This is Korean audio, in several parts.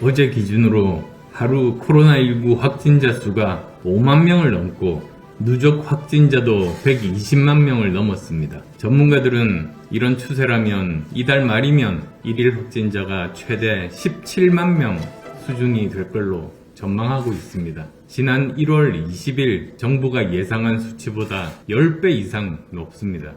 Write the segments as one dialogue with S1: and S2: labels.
S1: 어제 기준으로 하루 코로나19 확진자 수가 5만 명을 넘고 누적 확진자도 120만 명을 넘었습니다. 전문가들은 이런 추세라면 이달 말이면 일일 확진자가 최대 17만 명 수준이 될 걸로 전망하고 있습니다. 지난 1월 20일 정부가 예상한 수치보다 10배 이상 높습니다.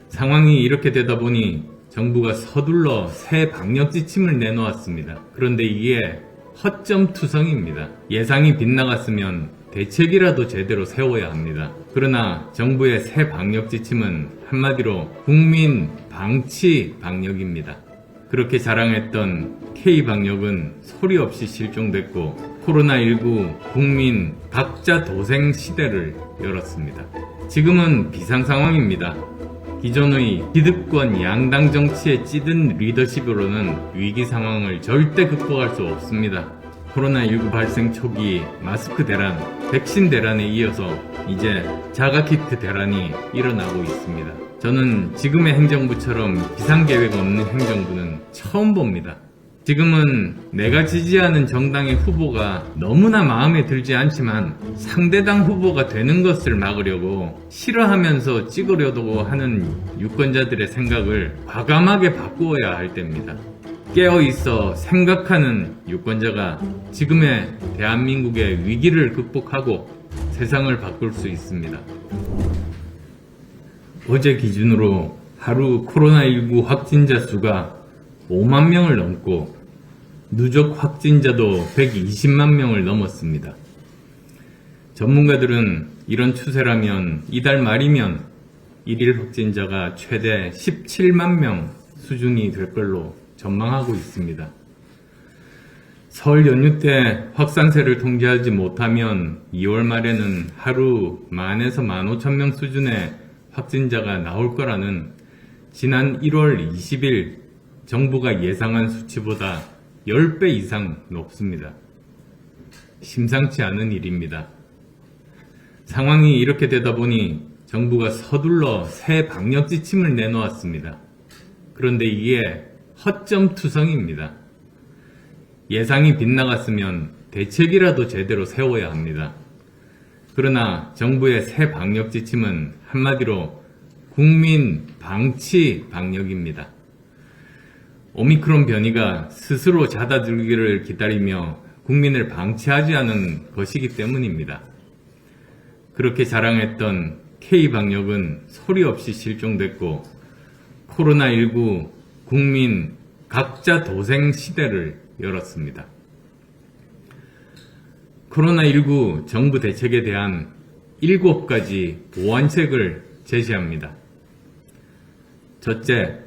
S1: 상황이 이렇게 되다 보니 정부가 서둘러 새 방역 지침을 내놓았습니다. 그런데 이게 허점투성입니다. 예상이 빗나갔으면 대책이라도 제대로 세워야 합니다. 그러나 정부의 새 방역 지침은 한마디로 국민 방치 방역입니다. 그렇게 자랑했던 K방역은 소리 없이 실종됐고 코로나19 국민 각자 도생 시대를 열었습니다. 지금은 비상 상황입니다. 기존의 기득권 양당 정치에 찌든 리더십으로는 위기 상황을 절대 극복할 수 없습니다. 코로나19 발생 초기 마스크 대란, 백신 대란에 이어서 이제 자가키트 대란이 일어나고 있습니다. 저는 지금의 행정부처럼 비상계획 없는 행정부는 처음 봅니다. 지금은 내가 지지하는 정당의 후보가 너무나 마음에 들지 않지만 상대당 후보가 되는 것을 막으려고 싫어하면서 찍으려고 하는 유권자들의 생각을 과감하게 바꾸어야 할 때입니다. 깨어있어 생각하는 유권자가 지금의 대한민국의 위기를 극복하고 세상을 바꿀 수 있습니다. 어제 기준으로 하루 코로나19 확진자 수가 5만 명을 넘고 누적 확진자도 120만 명을 넘었습니다. 전문가들은 이런 추세라면 이달 말이면 일일 확진자가 최대 17만 명 수준이 될 걸로 전망하고 있습니다. 설 연휴 때 확산세를 통제하지 못하면 2월 말에는 하루 10,000에서 15,000명 수준의 확진자가 나올 거라는 지난 1월 20일 정부가 예상한 수치보다 10배 이상 높습니다. 심상치 않은 일입니다. 상황이 이렇게 되다 보니 정부가 서둘러 새 방역 지침을 내놓았습니다. 그런데 이게 허점투성입니다. 예상이 빗나갔으면 대책이라도 제대로 세워야 합니다. 그러나 정부의 새 방역 지침은 한마디로 국민 방치 방역입니다. 오미크론 변이가 스스로 잦아들기를 기다리며 국민을 방치하지 않은 것이기 때문입니다. 그렇게 자랑했던 K방역은 소리 없이 실종됐고 코로나19 국민 각자 도생 시대를 열었습니다. 코로나19 정부 대책에 대한 7가지 보완책을 제시합니다. 첫째,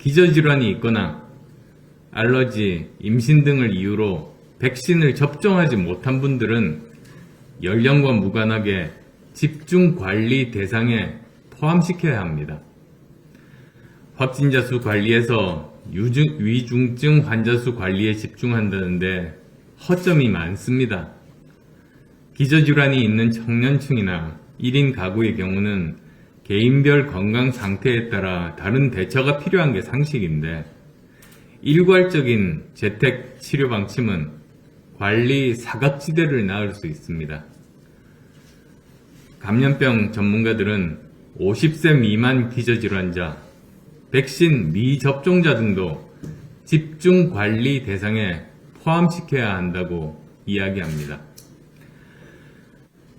S1: 기저질환이 있거나 알러지, 임신 등을 이유로 백신을 접종하지 못한 분들은 연령과 무관하게 집중관리 대상에 포함시켜야 합니다. 확진자 수 관리에서 위중증 환자 수 관리에 집중한다는데 허점이 많습니다. 기저질환이 있는 청년층이나 1인 가구의 경우는 개인별 건강 상태에 따라 다른 대처가 필요한 게 상식인데 일괄적인 재택 치료 방침은 관리 사각지대를 낳을 수 있습니다. 감염병 전문가들은 50세 미만 기저질환자, 백신 미접종자 등도 집중관리 대상에 포함시켜야 한다고 이야기합니다.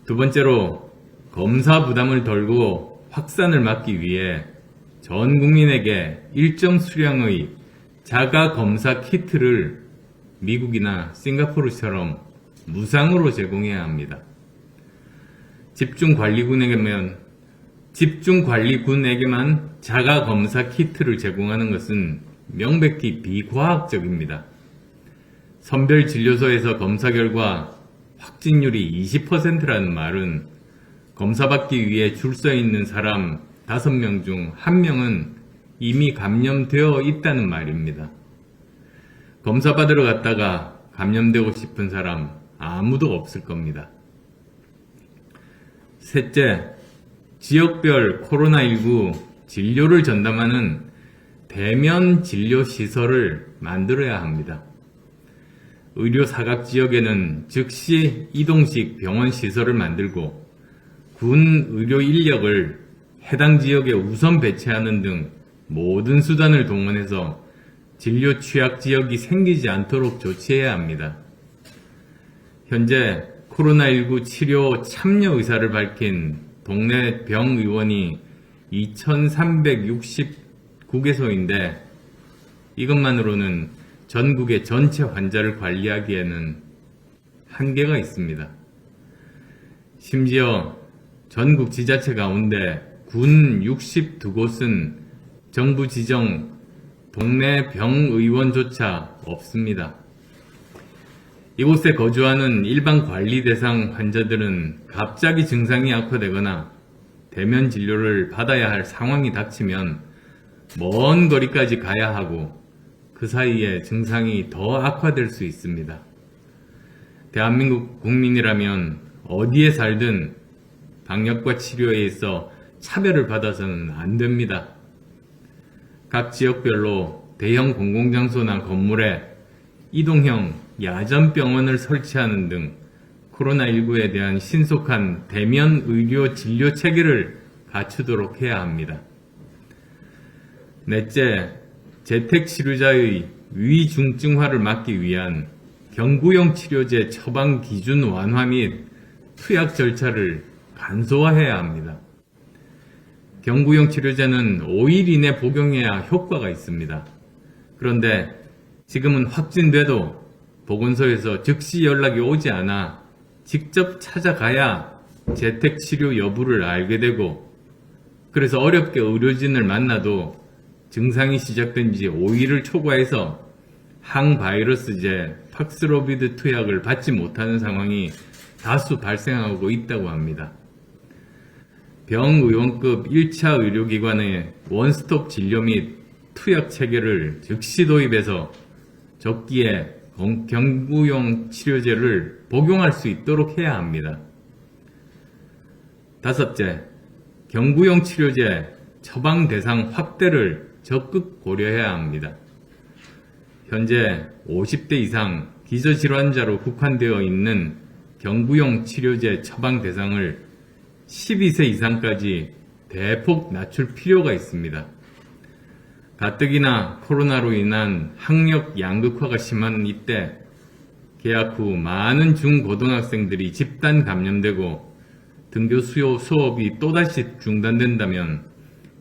S1: 두 번째로 검사 부담을 덜고 확산을 막기 위해 전 국민에게 일정 수량의 자가 검사 키트를 미국이나 싱가포르처럼 무상으로 제공해야 합니다. 집중관리군에게만 자가 검사 키트를 제공하는 것은 명백히 비과학적입니다. 선별진료소에서 검사 결과 확진율이 20%라는 말은 검사받기 위해 줄 서 있는 사람 5명 중 1명은 이미 감염되어 있다는 말입니다. 검사받으러 갔다가 감염되고 싶은 사람 아무도 없을 겁니다. 셋째, 지역별 코로나19 진료를 전담하는 대면 진료 시설을 만들어야 합니다. 의료 사각 지역에는 즉시 이동식 병원 시설을 만들고 군 의료 인력을 해당 지역에 우선 배치하는 등 모든 수단을 동원해서 진료 취약 지역이 생기지 않도록 조치해야 합니다. 현재 코로나19 치료 참여 의사를 밝힌 동네 병의원이 2369개소인데 이것만으로는 전국의 전체 환자를 관리하기에는 한계가 있습니다. 심지어 전국 지자체 가운데 군 62곳은 정부 지정 동네 병의원조차 없습니다. 이곳에 거주하는 일반 관리 대상 환자들은 갑자기 증상이 악화되거나 대면 진료를 받아야 할 상황이 닥치면 먼 거리까지 가야 하고 그 사이에 증상이 더 악화될 수 있습니다. 대한민국 국민이라면 어디에 살든 방역과 치료에 있어 차별을 받아서는 안 됩니다. 각 지역별로 대형 공공장소나 건물에 이동형 야전병원을 설치하는 등 코로나19에 대한 신속한 대면 의료 진료 체계를 갖추도록 해야 합니다. 넷째, 재택치료자의 위중증화를 막기 위한 경구용 치료제 처방 기준 완화 및 투약 절차를 간소화해야 합니다. 경구용 치료제는 5일 이내 복용해야 효과가 있습니다. 그런데 지금은 확진돼도 보건소에서 즉시 연락이 오지 않아 직접 찾아가야 재택치료 여부를 알게 되고, 그래서 어렵게 의료진을 만나도 증상이 시작된 지 5일을 초과해서 항바이러스제 팍스로비드 투약을 받지 못하는 상황이 다수 발생하고 있다고 합니다. 병의원급 1차 의료기관의 원스톱 진료 및 투약 체계를 즉시 도입해서 적기에 경구용 치료제를 복용할 수 있도록 해야 합니다. 다섯째, 경구용 치료제 처방 대상 확대를 적극 고려해야 합니다. 현재 50대 이상 기저질환자로 국한되어 있는 경구용 치료제 처방 대상을 12세 이상까지 대폭 낮출 필요가 있습니다. 가뜩이나 코로나로 인한 학력 양극화가 심한 이때 개학 후 많은 중고등학생들이 집단 감염되고 등교 수업이 또다시 중단된다면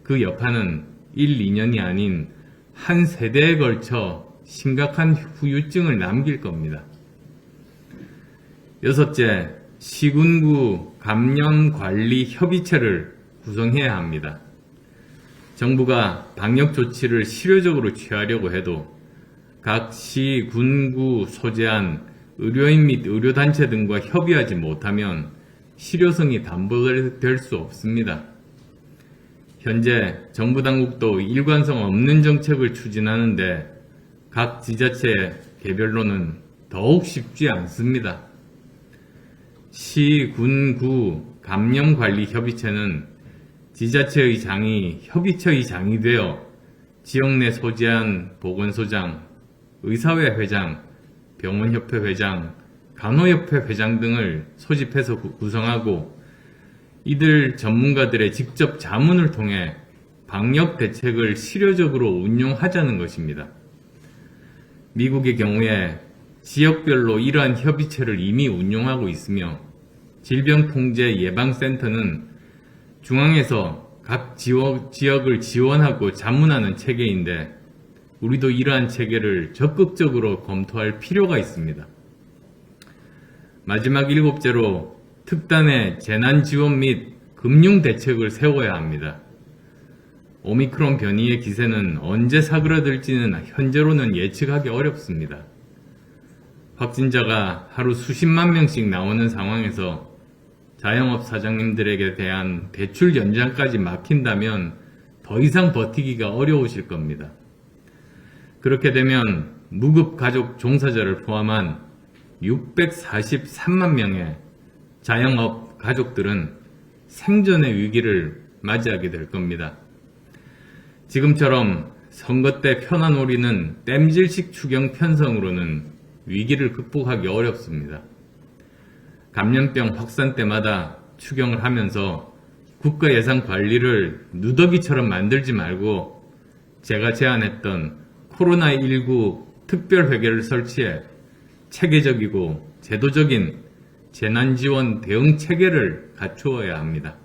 S1: 그 여파는 1, 2년이 아닌 한 세대에 걸쳐 심각한 후유증을 남길 겁니다. 여섯째, 시군구 감염관리협의체를 구성해야 합니다. 정부가 방역 조치를 실효적으로 취하려고 해도 각 시, 군구 소재한 의료인 및 의료단체 등과 협의하지 못하면 실효성이 담보될 수 없습니다. 현재 정부 당국도 일관성 없는 정책을 추진하는데 각 지자체 개별로는 더욱 쉽지 않습니다. 시, 군, 구 감염관리협의체는 지자체의 장이 협의체의 장이 되어 지역 내 소재한 보건소장, 의사회 회장, 병원협회 회장, 간호협회 회장 등을 소집해서 구성하고 이들 전문가들의 직접 자문을 통해 방역 대책을 실효적으로 운용하자는 것입니다. 미국의 경우에 지역별로 이러한 협의체를 이미 운용하고 있으며 질병통제예방센터는 중앙에서 각 지역을 지원하고 자문하는 체계인데 우리도 이러한 체계를 적극적으로 검토할 필요가 있습니다. 마지막 7째로 특단의 재난지원 및 금융대책을 세워야 합니다. 오미크론 변이의 기세는 언제 사그라들지는 현재로는 예측하기 어렵습니다. 확진자가 하루 수십만 명씩 나오는 상황에서 자영업 사장님들에게 대한 대출 연장까지 막힌다면 더 이상 버티기가 어려우실 겁니다. 그렇게 되면 무급가족 종사자를 포함한 643만 명의 자영업 가족들은 생존의 위기를 맞이하게 될 겁니다. 지금처럼 선거 때 편안오리는 땜질식 추경 편성으로는 위기를 극복하기 어렵습니다. 감염병 확산 때마다 추경을 하면서 국가 예산 관리를 누더기처럼 만들지 말고 제가 제안했던 코로나19 특별회계를 설치해 체계적이고 제도적인 재난지원 대응 체계를 갖추어야 합니다.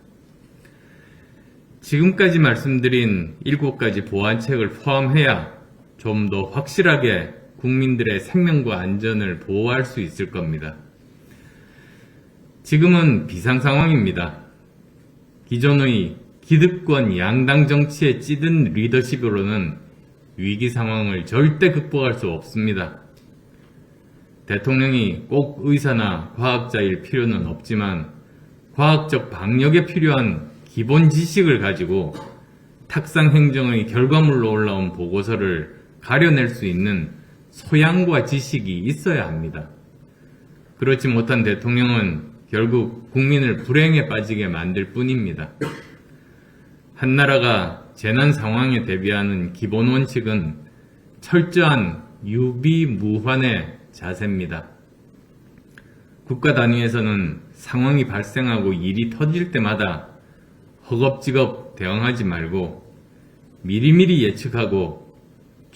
S1: 지금까지 말씀드린 7가지 보완책을 포함해야 좀 더 확실하게 국민들의 생명과 안전을 보호할 수 있을 겁니다. 지금은 비상상황입니다. 기존의 기득권 양당 정치에 찌든 리더십으로는 위기 상황을 절대 극복할 수 없습니다. 대통령이 꼭 의사나 과학자일 필요는 없지만 과학적 방역에 필요한 기본 지식을 가지고 탁상 행정의 결과물로 올라온 보고서를 가려낼 수 있는 소양과 지식이 있어야 합니다. 그렇지 못한 대통령은 결국 국민을 불행에 빠지게 만들 뿐입니다. 한 나라가 재난 상황에 대비하는 기본 원칙은 철저한 유비무환의 자세입니다. 국가 단위에서는 상황이 발생하고 일이 터질 때마다 허겁지겁 대응하지 말고 미리미리 예측하고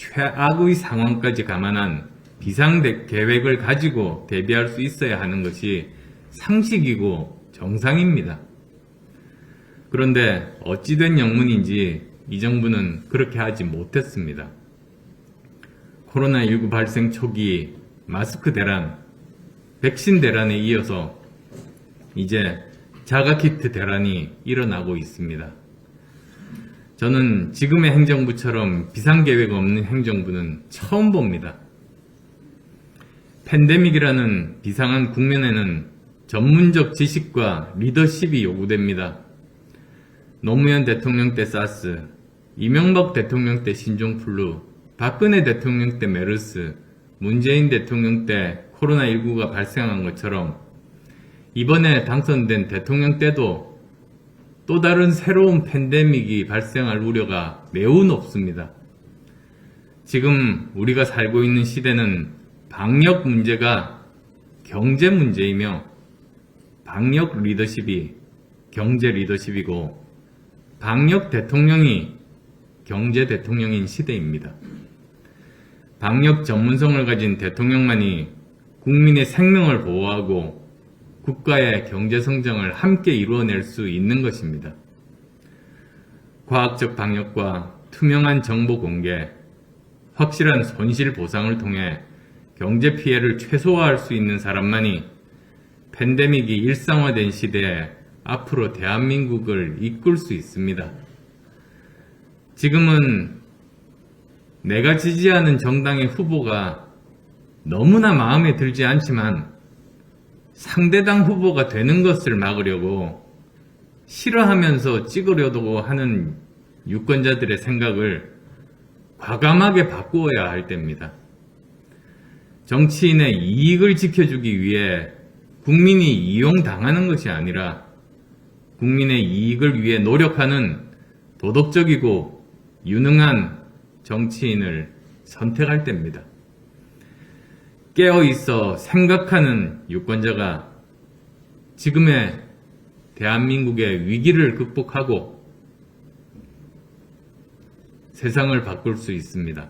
S1: 최악의 상황까지 감안한 비상계획을 가지고 대비할 수 있어야 하는 것이 상식이고 정상입니다. 그런데 어찌된 영문인지 이 정부는 그렇게 하지 못했습니다. 코로나19 발생 초기 마스크 대란, 백신 대란에 이어서 이제 자가키트 대란이 일어나고 있습니다. 저는 지금의 행정부처럼 비상계획 없는 행정부는 처음 봅니다. 팬데믹이라는 비상한 국면에는 전문적 지식과 리더십이 요구됩니다. 노무현 대통령 때 사스, 이명박 대통령 때 신종플루, 박근혜 대통령 때 메르스, 문재인 대통령 때 코로나19가 발생한 것처럼 이번에 당선된 대통령 때도 또 다른 새로운 팬데믹이 발생할 우려가 매우 높습니다. 지금 우리가 살고 있는 시대는 방역 문제가 경제 문제이며 방역 리더십이 경제 리더십이고 방역 대통령이 경제 대통령인 시대입니다. 방역 전문성을 가진 대통령만이 국민의 생명을 보호하고 국가의 경제 성장을 함께 이루어낼 수 있는 것입니다. 과학적 방역과 투명한 정보 공개, 확실한 손실 보상을 통해 경제 피해를 최소화할 수 있는 사람만이 팬데믹이 일상화된 시대에 앞으로 대한민국을 이끌 수 있습니다. 지금은 내가 지지하는 정당의 후보가 너무나 마음에 들지 않지만 상대당 후보가 되는 것을 막으려고 싫어하면서 찍으려고 하는 유권자들의 생각을 과감하게 바꾸어야 할 때입니다. 정치인의 이익을 지켜주기 위해 국민이 이용당하는 것이 아니라 국민의 이익을 위해 노력하는 도덕적이고 유능한 정치인을 선택할 때입니다. 깨어있어 생각하는 유권자가 지금의 대한민국의 위기를 극복하고 세상을 바꿀 수 있습니다.